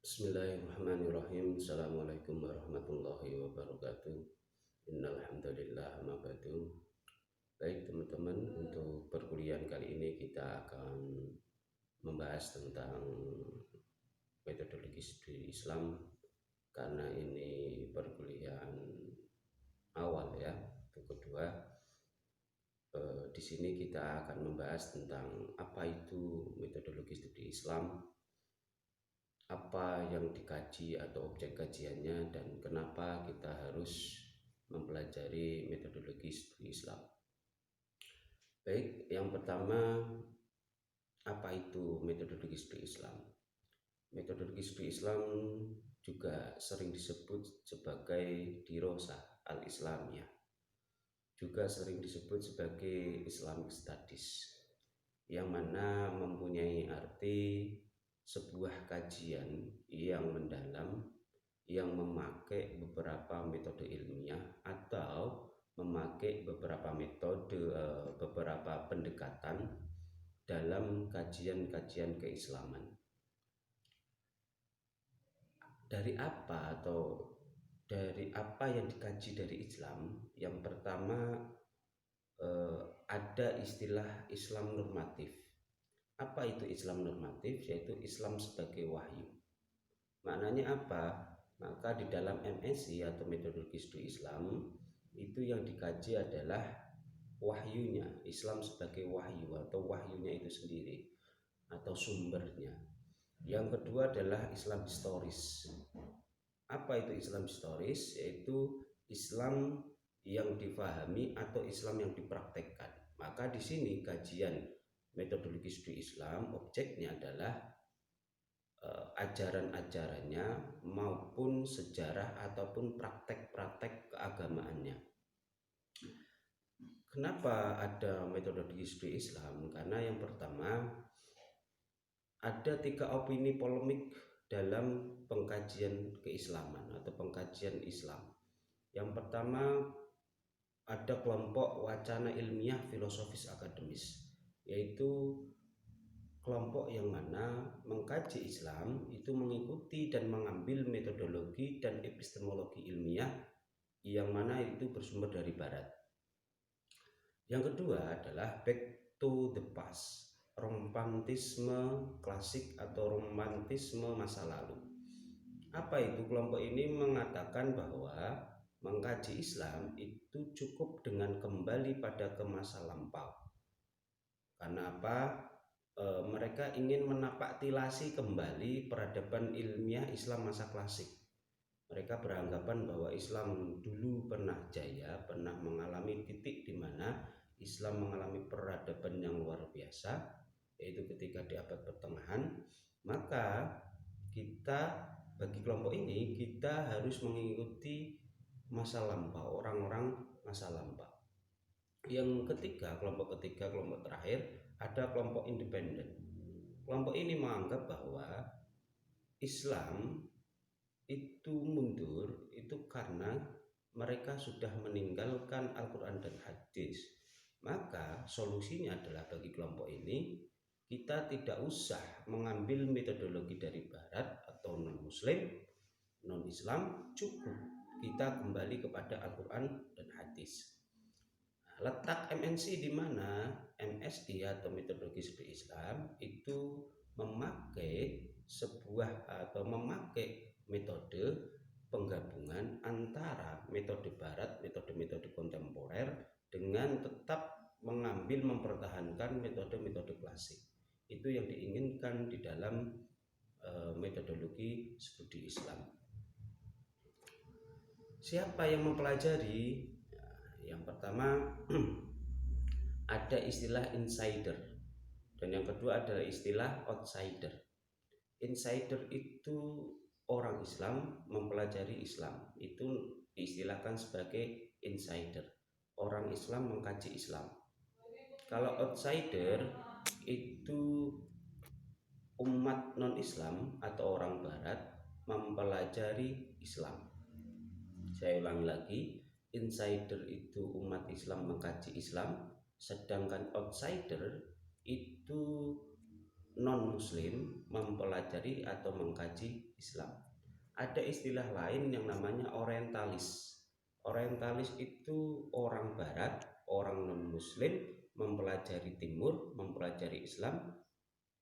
Bismillahirrahmanirrahim. Assalamualaikum warahmatullahi wabarakatuh. Innal hamdalillah ma ba'du. Baik teman-teman, untuk perkuliahan kali ini kita akan membahas tentang metodologi studi Islam, karena ini perkuliahan awal ya. Yang kedua, di sini kita akan membahas tentang apa itu metodologi studi Islam, apa yang dikaji atau objek kajiannya, dan kenapa kita harus mempelajari metodologi studi Islam. Baik, yang pertama, apa itu metodologi studi Islam? Metodologi studi Islam juga sering disebut sebagai dirosah al-Islamiyah, juga sering disebut sebagai Islamic Studies, yang mana mempunyai arti sebuah kajian yang mendalam, yang memakai beberapa metode ilmiah atau memakai beberapa metode, beberapa pendekatan dalam kajian-kajian keislaman. Dari apa yang dikaji dari Islam? Yang pertama, ada istilah Islam normatif. Apa itu Islam normatif? Yaitu Islam sebagai wahyu. Maknanya apa? Maka di dalam MSI atau metodologi studi Islam, itu yang dikaji adalah wahyunya, Islam sebagai wahyu atau wahyunya itu sendiri atau sumbernya. Yang kedua adalah Islam historis. Apa itu Islam historis? Yaitu Islam yang difahami atau Islam yang dipraktekkan. Maka di sini kajian metodologi studi Islam, objeknya adalah ajaran-ajarannya maupun sejarah ataupun praktek-praktek keagamaannya. Kenapa ada metodologi studi Islam? Karena yang pertama, ada 3 opini polemik dalam pengkajian keislaman atau pengkajian Islam. Yang pertama, ada kelompok wacana ilmiah filosofis akademis, yaitu kelompok yang mana mengkaji Islam itu mengikuti dan mengambil metodologi dan epistemologi ilmiah yang mana itu bersumber dari barat. Yang kedua adalah back to the past, romantisme klasik atau romantisme masa lalu. Apa itu? Kelompok ini mengatakan bahwa mengkaji Islam itu cukup dengan kembali pada ke masa lampau. Karena apa? Mereka ingin menapaktilasi kembali peradaban ilmiah Islam masa klasik. Mereka beranggapan bahwa Islam dulu pernah jaya, pernah mengalami titik di mana Islam mengalami peradaban yang luar biasa, yaitu ketika di abad pertengahan. Maka kita, bagi kelompok ini, kita harus mengikuti masa lampau, orang-orang masa lampau. Yang ketiga, kelompok terakhir, ada kelompok independen. Kelompok ini menganggap bahwa Islam itu mundur itu karena mereka sudah meninggalkan Al-Quran dan hadis. Maka solusinya adalah bagi kelompok ini, kita tidak usah mengambil metodologi dari barat atau non-muslim, non-Islam, cukup kita kembali kepada Al-Quran dan hadis. Letak MNC di mana? MSI atau metodologi studi Islam itu memakai metode penggabungan antara metode barat, metode-metode kontemporer, dengan tetap mempertahankan metode-metode klasik. Itu yang diinginkan di dalam metodologi studi Islam. Siapa yang mempelajari? Yang pertama, ada istilah insider, dan yang kedua adalah istilah outsider. Insider itu orang Islam mempelajari Islam, itu diistilahkan sebagai insider. Orang Islam mengkaji Islam. Kalau outsider itu umat non-Islam atau orang barat mempelajari Islam. Saya ulangi lagi, insider itu umat Islam mengkaji Islam, sedangkan outsider itu non-muslim mempelajari atau mengkaji Islam. Ada istilah lain yang namanya orientalis. Orientalis itu orang barat, orang non-muslim mempelajari timur, mempelajari Islam.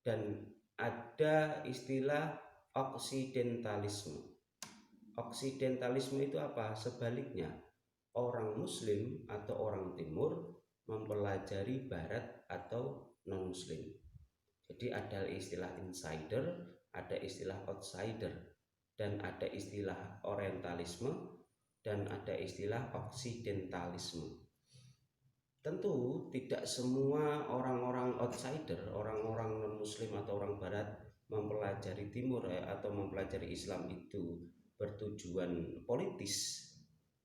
Dan ada istilah oksidentalisme. Oksidentalisme itu apa? Sebaliknya, orang muslim atau orang timur mempelajari barat atau non-muslim. Jadi ada istilah insider, ada istilah outsider, dan ada istilah orientalisme, dan ada istilah oksidentalisme. Tentu tidak semua orang-orang outsider, orang-orang non-muslim atau orang barat mempelajari timur atau mempelajari Islam itu bertujuan politis.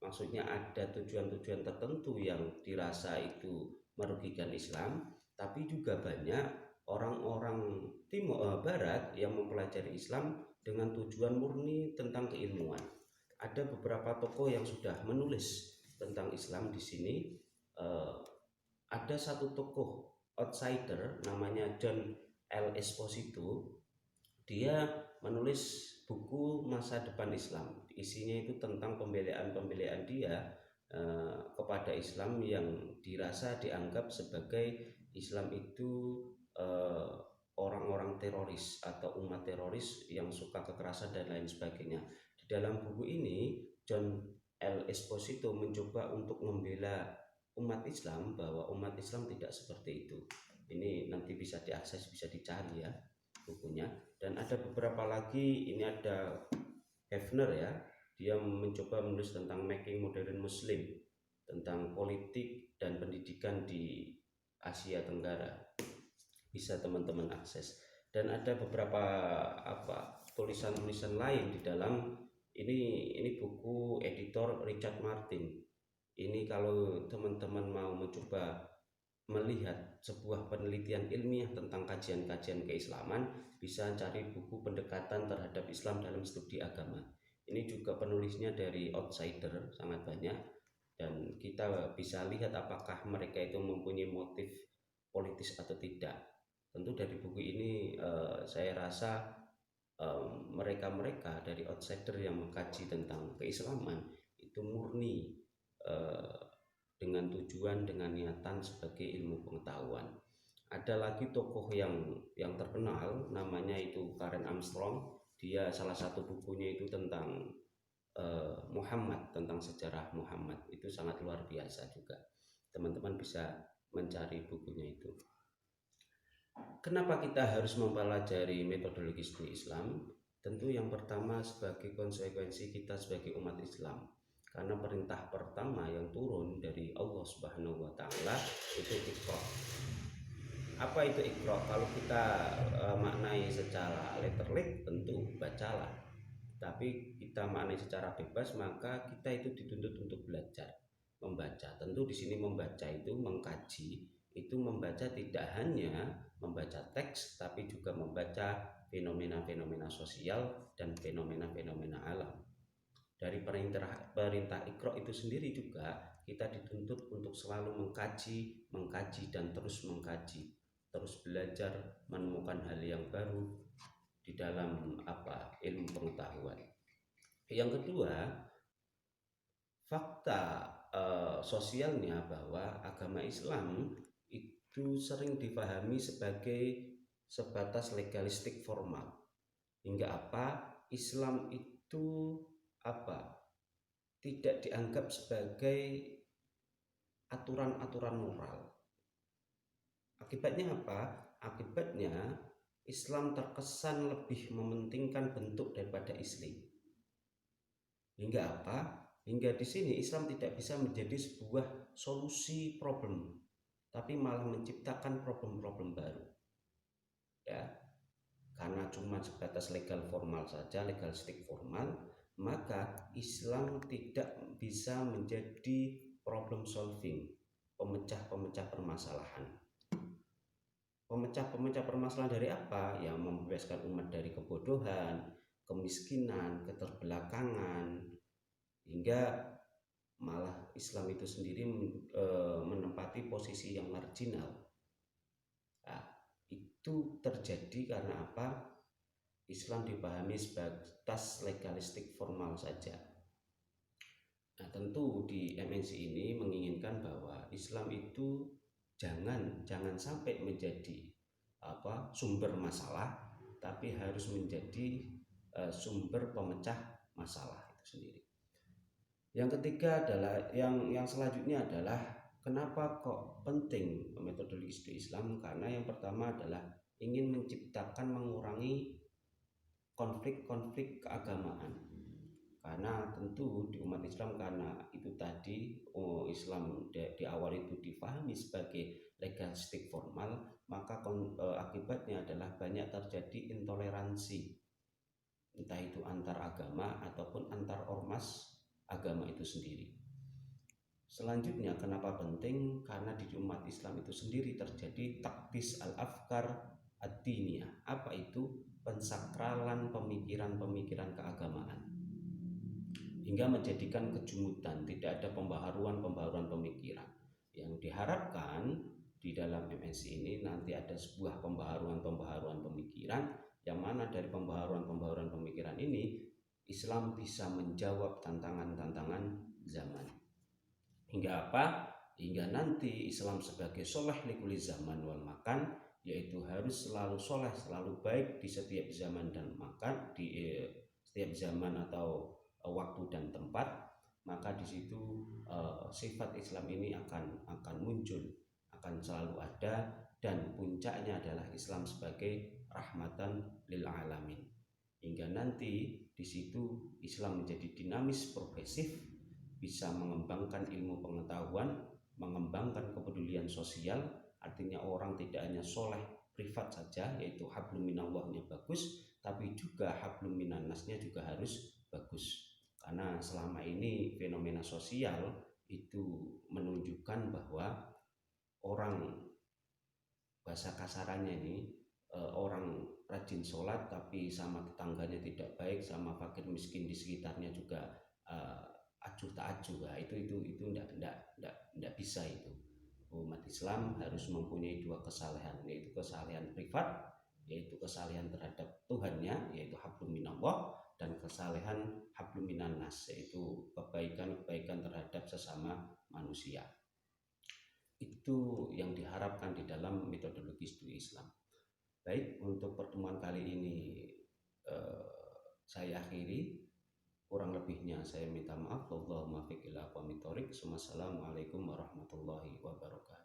Maksudnya ada tujuan-tujuan tertentu yang dirasa itu merugikan Islam, tapi juga banyak orang-orang timur barat yang mempelajari Islam dengan tujuan murni tentang keilmuan. Ada beberapa tokoh yang sudah menulis tentang Islam di sini. Ada satu tokoh outsider namanya John L. Esposito. Dia menulis buku Masa Depan Islam. Isinya itu tentang pembelaan dia kepada Islam yang dirasa dianggap sebagai Islam itu orang-orang teroris atau umat teroris yang suka kekerasan dan lain sebagainya. Di dalam buku ini John L. Esposito mencoba untuk membela umat Islam bahwa umat Islam tidak seperti itu. Ini nanti bisa diakses, bisa dicari ya bukunya. Dan ada beberapa lagi, ini ada Hefner ya, dia mencoba menulis tentang Making Modern Muslim, tentang politik dan pendidikan di Asia Tenggara. Bisa teman-teman akses. Dan ada beberapa tulisan-tulisan lain di dalam ini buku editor Richard Martin. Ini kalau teman-teman mau mencoba melihat sebuah penelitian ilmiah tentang kajian-kajian keislaman, bisa cari buku pendekatan terhadap Islam dalam studi agama. Ini juga penulisnya dari outsider, sangat banyak, dan kita bisa lihat apakah mereka itu mempunyai motif politis atau tidak. Tentu dari buku ini saya rasa mereka-mereka dari outsider yang mengkaji tentang keislaman itu murni dengan tujuan, dengan niatan sebagai ilmu pengetahuan. Ada lagi tokoh yang terkenal, namanya itu Karen Armstrong. Dia salah satu bukunya itu tentang Muhammad, tentang sejarah Muhammad. Itu sangat luar biasa juga. Teman-teman bisa mencari bukunya itu. Kenapa kita harus mempelajari metodologi studi Islam? Tentu yang pertama sebagai konsekuensi kita sebagai umat Islam. Karena perintah pertama yang turun dari Allah Subhanahu wa Ta'ala itu Iqra. Apa itu Iqra? Kalau kita maknai secara letterlik, tentu bacalah. Tapi kita maknai secara bebas, maka kita itu dituntut untuk belajar, membaca. Tentu di sini membaca itu mengkaji, itu membaca tidak hanya membaca teks, tapi juga membaca fenomena-fenomena sosial dan fenomena-fenomena alam. Dari perintah Iqra itu sendiri juga kita dituntut untuk selalu mengkaji dan terus mengkaji, terus belajar, menemukan hal yang baru di dalam ilmu pengetahuan. Yang kedua, fakta sosialnya bahwa agama Islam itu sering dipahami sebagai sebatas legalistik formal. Hingga Islam itu tidak dianggap sebagai aturan-aturan moral. Akibatnya Akibatnya Islam terkesan lebih mementingkan bentuk daripada isi. Hingga di sini Islam tidak bisa menjadi sebuah solusi problem, tapi malah menciptakan problem-problem baru. Ya, karena cuma sebatas legal formal saja, legalistik formal, maka Islam tidak bisa menjadi problem solving, pemecah permasalahan. Pemecah permasalahan dari apa? Yang membebaskan umat dari kebodohan, kemiskinan, keterbelakangan, hingga malah Islam itu sendiri menempati posisi yang marginal. Nah, itu terjadi karena apa? Islam dipahami sebatas legalistik formal saja. Nah, tentu di MNC ini menginginkan bahwa Islam itu jangan sampai menjadi sumber masalah, tapi harus menjadi sumber pemecah masalah itu sendiri. Yang ketiga adalah yang selanjutnya adalah kenapa kok penting metodologi studi Islam? Karena yang pertama adalah ingin menciptakan, mengurangi konflik-konflik keagamaan. Karena tentu di umat Islam, karena itu tadi Islam di awal itu dipahami sebagai legalistik formal, maka akibatnya adalah banyak terjadi intoleransi, entah itu antar agama ataupun antar ormas agama itu sendiri. Selanjutnya kenapa penting? Karena di umat Islam itu sendiri terjadi takdis al-afkar ad-diniyah. Apa itu? Pensakralan pemikiran-pemikiran keagamaan, hingga menjadikan kejumutan, tidak ada pembaharuan pemikiran. Yang diharapkan di dalam MNC ini nanti ada sebuah pembaharuan pemikiran, yang mana dari pembaharuan pemikiran ini Islam bisa menjawab tantangan-tantangan zaman. Hingga apa? Hingga nanti Islam sebagai soleh likuli zaman wal makan, yaitu harus selalu soleh, selalu baik di setiap zaman dan makan, di setiap zaman atau waktu dan tempat. Maka di situ sifat Islam ini akan muncul, akan selalu ada, dan puncaknya adalah Islam sebagai rahmatan lil alamin. Hingga nanti di situ Islam menjadi dinamis, progresif, bisa mengembangkan ilmu pengetahuan, mengembangkan kepedulian sosial. Artinya orang tidak hanya soleh privat saja, yaitu hablum minallahnya bagus, tapi juga hablum minannasnya juga harus bagus. Karena selama ini fenomena sosial itu menunjukkan bahwa orang, bahasa kasarannya ini, orang rajin sholat tapi sama tetangganya tidak baik, sama fakir miskin di sekitarnya juga acuh tak acuh. Itu enggak bisa. Itu umat Islam harus mempunyai dua kesalehan, yaitu kesalehan privat, yaitu kesalehan terhadap Tuhannya, yaitu hablum minallah, dan kesalehan hablum minannas, yaitu kebaikan terhadap sesama manusia. Itu yang diharapkan di dalam metodologi studi Islam. Baik, untuk pertemuan kali ini saya akhiri. Kurang lebihnya saya minta maaf. Wallahul muwaffiq ila aqwamit thoriq. Wassalamualaikum warahmatullahi wabarakatuh.